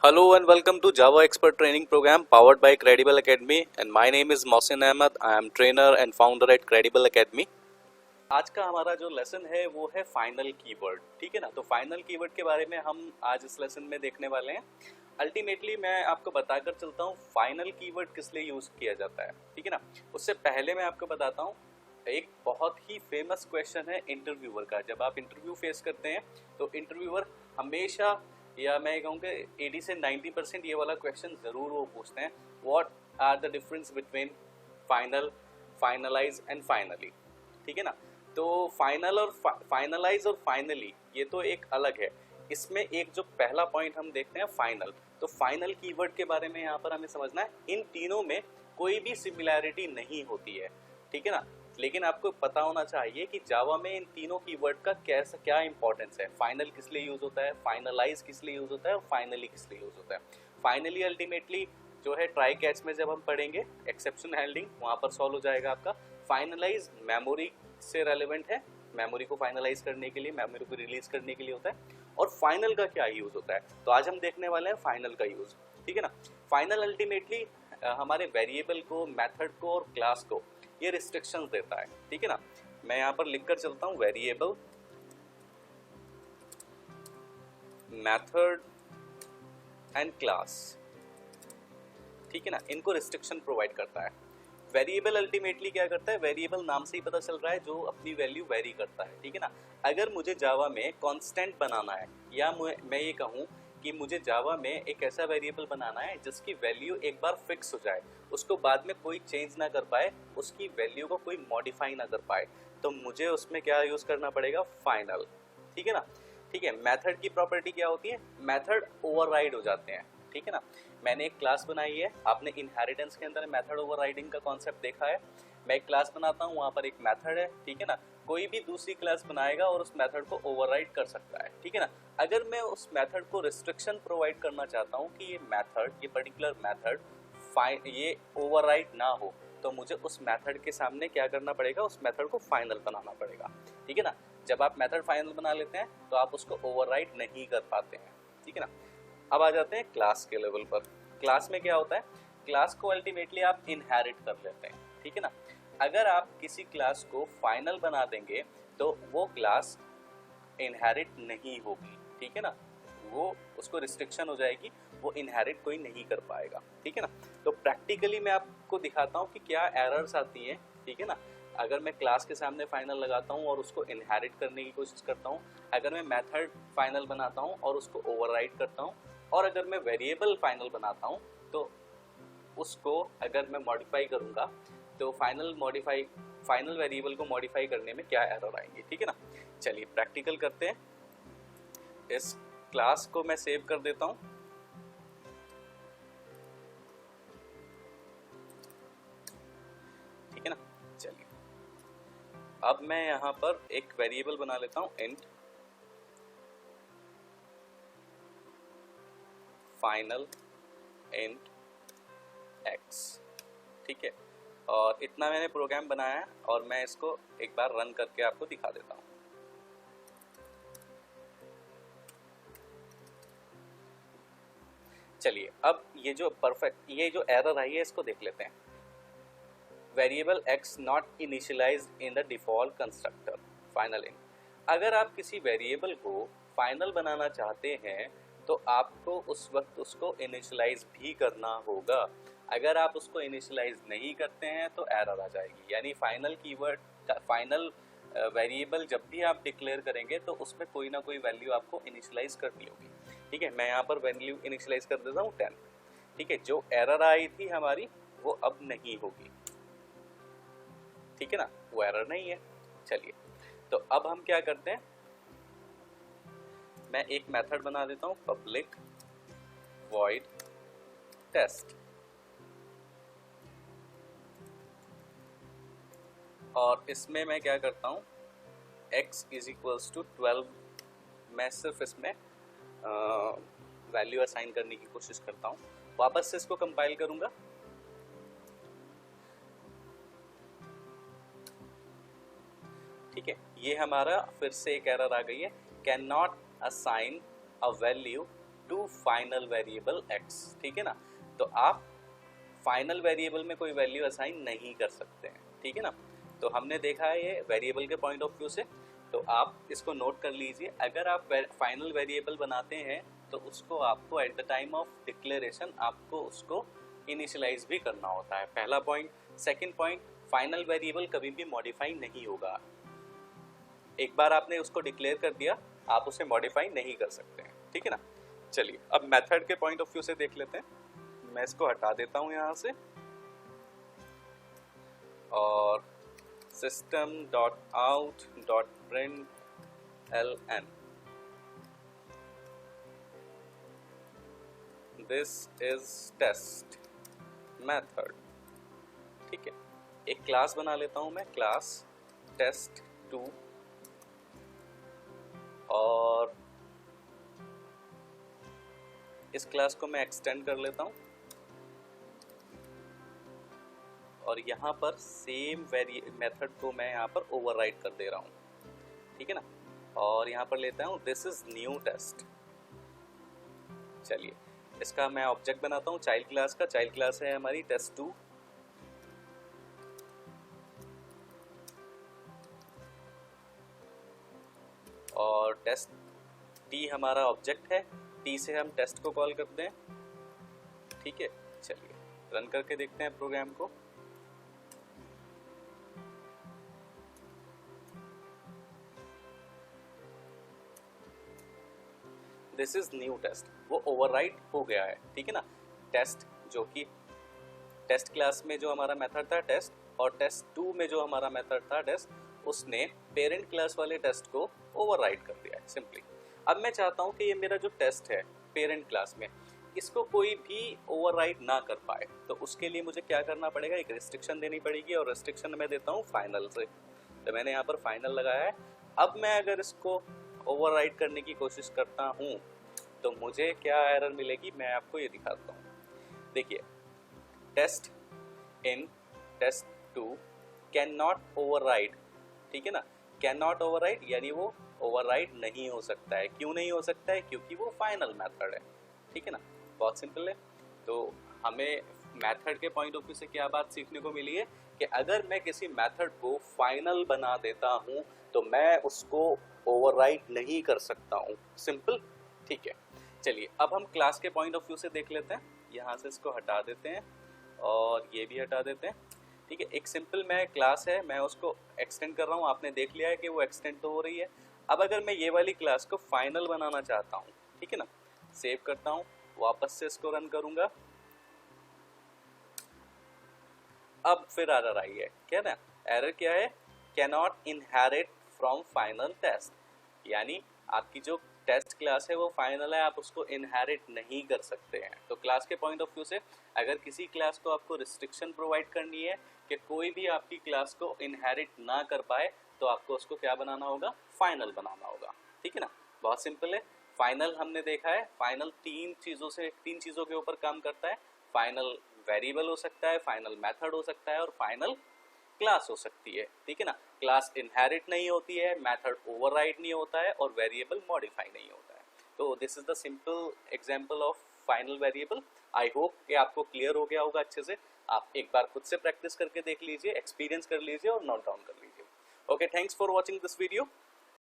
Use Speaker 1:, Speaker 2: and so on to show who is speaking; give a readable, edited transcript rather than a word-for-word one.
Speaker 1: Hello and welcome to Java Expert Training Program powered by Credible Academy and my name is Mohsin Ahmed. I am trainer and founder at Credible Academy. आज का हमारा जो lesson है वो है final keyword, ठीक है ना। तो फाइनल कीवर्ड के बारे में हम आज इस लेसन में देखने वाले हैं। अल्टीमेटली मैं आपको बताकर चलता हूँ फाइनल कीवर्ड किस लिए यूज़ किया जाता है, ठीक है ना। उससे पहले मैं आपको बताता हूँ एक बहुत ही फेमस क्वेश्चन है इंटरव्यूअर का। जब आप इंटरव्यू फेस करते हैं तो इंटरव्यूअर हमेशा या मैं कहूँगा 80 से 90% ये वाला क्वेश्चन ज़रूर वो पूछते हैं, what are the difference between final, finalize and finally, ठीक है ना। तो फाइनल और फाइनलाइज और फाइनली ये तो एक अलग है। इसमें एक जो पहला पॉइंट हम देखते हैं फाइनल, तो फाइनल कीवर्ड के बारे में यहाँ पर हमें समझना है इन तीनों में कोई भी सिमिलैरिटी नहीं होती है, ठीक है ना। लेकिन आपको पता होना चाहिए कि जावा में इन तीनों कीवर्ड का कैसा क्या इंपॉर्टेंस है। फाइनल किस लिए यूज होता है, फाइनलाइज किस लिए यूज होता है और फाइनली किस लिए यूज होता है। फाइनली अल्टीमेटली जो है ट्राई कैच में जब हम पढ़ेंगे एक्सेप्शन हैंडलिंग वहाँ पर सॉल्व हो जाएगा आपका। फाइनलाइज मेमोरी से रेलेवेंट है, मेमोरी को फाइनलाइज करने के लिए, मेमोरी को रिलीज करने के लिए होता है। और फाइनल का क्या यूज होता है, तो आज हम देखने वाले हैं फाइनल का यूज, ठीक है ना। फाइनल अल्टीमेटली हमारे वेरिएबल को, मेथड को और क्लास को ये रिस्ट्रिक्शंस देता है, ठीक है ना। मैं यहाँ पर लिखकर चलता हूँ वेरिएबल, मेथड एंड क्लास, ठीक है ना। इनको रिस्ट्रिक्शन प्रोवाइड करता है। वेरिएबल अल्टीमेटली क्या करता है, वेरिएबल नाम से ही पता चल रहा है जो अपनी वैल्यू वेरी करता है, ठीक है ना। अगर मुझे जावा में कांस्टेंट बनाना है या मैं ये कहूँ कि मुझे जावा में एक ऐसा वेरिएबल बनाना है जिसकी वैल्यू एक बार फिक्स हो जाए, उसको बाद में कोई चेंज ना कर पाए, उसकी वैल्यू को कोई मॉडिफाई ना कर पाए, तो मुझे उसमें क्या यूज करना पड़ेगा, फाइनल, ठीक है ना। ठीक है, मेथड की प्रॉपर्टी क्या होती है, मेथड ओवरराइड हो जाते हैं, ठीक है ना। मैंने एक क्लास बनाई है, आपने इनहेरिटेंस के अंदर मेथड ओवरराइडिंग का कॉन्सेप्ट देखा है। मैं एक क्लास बनाता हूँ, वहाँ पर एक मेथड है, ठीक है ना। कोई भी दूसरी क्लास बनाएगा और उस मेथड को ओवरराइड कर सकता है, ठीक है ना। अगर मैं उस मेथड को रिस्ट्रिक्शन प्रोवाइड करना चाहता हूँ कि ये मेथड, ये पर्टिकुलर मेथड ये ओवरराइड ना हो, तो मुझे उस मेथड के सामने क्या करना पड़ेगा, उस मेथड को फाइनल बनाना पड़ेगा, ठीक है ना। जब आप मेथड फाइनल बना लेते हैं तो आप उसको ओवरराइड नहीं कर पाते हैं, ठीक है ना। अब आ जाते हैं क्लास के लेवल पर। क्लास में क्या होता है, क्लास को अल्टीमेटली आप इनहेरिट कर लेते हैं, ठीक है ना। अगर आप किसी क्लास को फाइनल बना देंगे तो वो क्लास इनहेरिट नहीं होगी, ठीक है ना। वो उसको रिस्ट्रिक्शन हो जाएगी, वो इनहेरिट कोई नहीं कर पाएगा, ठीक है ना। तो प्रैक्टिकली मैं आपको दिखाता हूँ कि क्या एरर्स आती हैं, ठीक है ना। अगर मैं क्लास के सामने फाइनल लगाता हूँ और उसको इनहेरिट करने की कोशिश करता हूँ, अगर मैं मेथड फाइनल बनाता हूँ और उसको ओवरराइड करता हूँ, और अगर मैं वेरिएबल फाइनल बनाता हूँ तो उसको अगर मैं मॉडिफाई करूँगा तो फाइनल वेरिएबल को मॉडिफाई करने में क्या एरर आएंगे, ठीक है ना। चलिए प्रैक्टिकल करते हैं। इस क्लास को मैं सेव कर देता हूँ, ठीक है ना। चलिए अब मैं यहाँ पर एक वेरिएबल बना लेता हूँ, इंट फाइनल इंट एक्स, ठीक है। और इतना मैंने प्रोग्राम बनाया है और मैं इसको एक बार रन करके आपको दिखा देता हूँ। चलिए अब ये जो एरर आई है इसको देख लेते हैं। Variable x not initialised in the default constructor final इन। अगर आप किसी वेरिएबल को फाइनल बनाना चाहते हैं तो आपको उस वक्त उसको इनिशियलाइज भी करना होगा। अगर आप उसको इनिशियलाइज नहीं करते हैं तो एरर आ जाएगी। यानी फाइनल कीवर्ड, फाइनल वेरिएबल जब भी आप डिक्लेयर करेंगे तो उसमें कोई ना कोई वैल्यू आपको इनिशियलाइज करनी होगी, ठीक है। मैं यहाँ पर वैल्यू इनिशियलाइज कर देता हूँ 10, ठीक है। जो एरर आई थी हमारी वो अब नहीं होगी, ठीक है ना, वो एरर नहीं है। चलिए तो अब हम क्या करते हैं, मैं एक मेथड बना देता हूँ पब्लिक वॉइड टेस्ट, और इसमें मैं क्या करता हूँ x इज इक्वल्स टू 12, मैं सिर्फ इसमें वैल्यू असाइन करने की कोशिश करता हूँ। वापस से इसको कंपाइल करूंगा, ठीक है। ये हमारा फिर से एक एरर आ गई है, can not assign a value to final variable x, ठीक है ना। तो आप फाइनल वेरिएबल में कोई वैल्यू असाइन नहीं कर सकते हैं, ठीक है ना। तो हमने देखा है ये वेरिएबल के पॉइंट ऑफ व्यू से, तो आप इसको नोट कर लीजिए। अगर आप फाइनल वेरिएबल बनाते हैं तो उसको आपको at the time of declaration आपको उसको इनिशियलाइज भी करना होता है, पहला point. Second point, final variable कभी भी मॉडिफाई नहीं होगा। एक बार आपने उसको डिक्लेयर कर दिया, आप उसे मॉडिफाई नहीं कर सकते हैं, ठीक है ना। चलिए अब मेथड के पॉइंट ऑफ व्यू से देख लेते हैं। मैं इसको हटा देता हूं यहां से और system dot out dot println, this is test method, ठीक है। एक क्लास बना लेता हूं मैं, क्लास test2, और इस क्लास को मैं एक्सटेंड कर लेता हूं और यहाँ पर सेम मेथड को मैं यहाँ पर ओवरराइड कर दे रहा हूँ, ठीक है ना। और यहाँ पर लेता हूँ दिस इज न्यू टेस्ट। चलिए इसका मैं ऑब्जेक्ट बनाता हूँ चाइल्ड क्लास का। चाइल्ड क्लास है हमारी test2, और टेस्ट टी हमारा ऑब्जेक्ट है, टी से हम टेस्ट को कॉल करते हैं, ठीक है। चलिए रन करके देखते हैं प्रोग्राम को। दिस इज न्यू टेस्ट, वो ओवरराइट हो गया है, ठीक है ना। टेस्ट जो कि टेस्ट क्लास में जो हमारा मेथड था टेस्ट, और test2 में जो हमारा मेथड था टेस्ट, उसने पेरेंट क्लास वाले टेस्ट को ओवरराइट कर दिया है सिंपली। अब मैं चाहता हूँ कि ये मेरा जो टेस्ट है पेरेंट क्लास में, इसको कोई भी ओवरराइट ना कर पाए, तो उसके लिए मुझे क्या करना पड़ेगा, एक रिस्ट्रिक्शन देनी पड़ेगी, और रिस्ट्रिक्शन मैं देता हूँ फाइनल से। तो मैंने यहाँ पर फाइनल लगाया है। अब मैं अगर इसको ओवरराइट करने की कोशिश करता हूँ तो मुझे क्या एरर मिलेगी, मैं आपको ये दिखाता हूँ। देखिए test in test2 can not override, ठीक है ना। कैन नॉट ओवरराइड यानी वो ओवरराइड नहीं हो सकता है। क्यों नहीं हो सकता है, क्योंकि वो फाइनल मेथड है, ठीक है ना। बहुत सिंपल है। तो हमें मेथड के पॉइंट ऑफ व्यू से क्या बात सीखने को मिली है कि अगर मैं किसी मेथड को फाइनल बना देता हूँ तो मैं उसको ओवरराइड नहीं कर सकता हूँ, सिंपल, ठीक है। चलिए अब हम क्लास के पॉइंट ऑफ व्यू से देख लेते हैं। यहाँ से इसको हटा देते हैं और ये भी हटा देते हैं, ठीक है। एक सिंपल मैं क्लास है, मैं उसको एक्सटेंड कर रहा हूँ, आपने देख लिया है कि वो एक्सटेंड तो हो रही है। अब अगर मैं ये वाली क्लास को फाइनल बनाना चाहता हूँ, ठीक है ना, सेव करता हूँ, वापस से इसको रन करूंगा। अब फिर एरर आई है, क्या ना, एरर क्या है, cannot inherit from final test, यानी आपकी जो टेस्ट क्लास है वो फाइनल है, आप उसको इनहेरिट नहीं कर सकते हैं। तो क्लास के पॉइंट ऑफ व्यू से अगर किसी क्लास को आपको रिस्ट्रिक्शन प्रोवाइड करनी है कि कोई भी आपकी क्लास को इनहेरिट ना कर पाए, तो आपको उसको क्या बनाना होगा, फाइनल बनाना होगा, ठीक है ना। बहुत सिंपल है। फाइनल हमने देखा है, फाइनल तीन चीज़ों के ऊपर काम करता है। फाइनल वेरिएबल हो सकता है, फाइनल मेथड हो सकता है, और फाइनल क्लास हो सकती है, ठीक है ना। क्लास इनहेरिट नहीं होती है, मेथड ओवरराइड नहीं होता है, और वेरिएबल मॉडिफाई नहीं होता है। तो this is the simple example of final variable. I hope कि आपको क्लियर हो गया होगा अच्छे से। आप एक बार खुद से प्रैक्टिस करके देख लीजिए, एक्सपीरियंस कर लीजिए और नोट डाउन कर लीजिए। Okay, thanks for watching this video.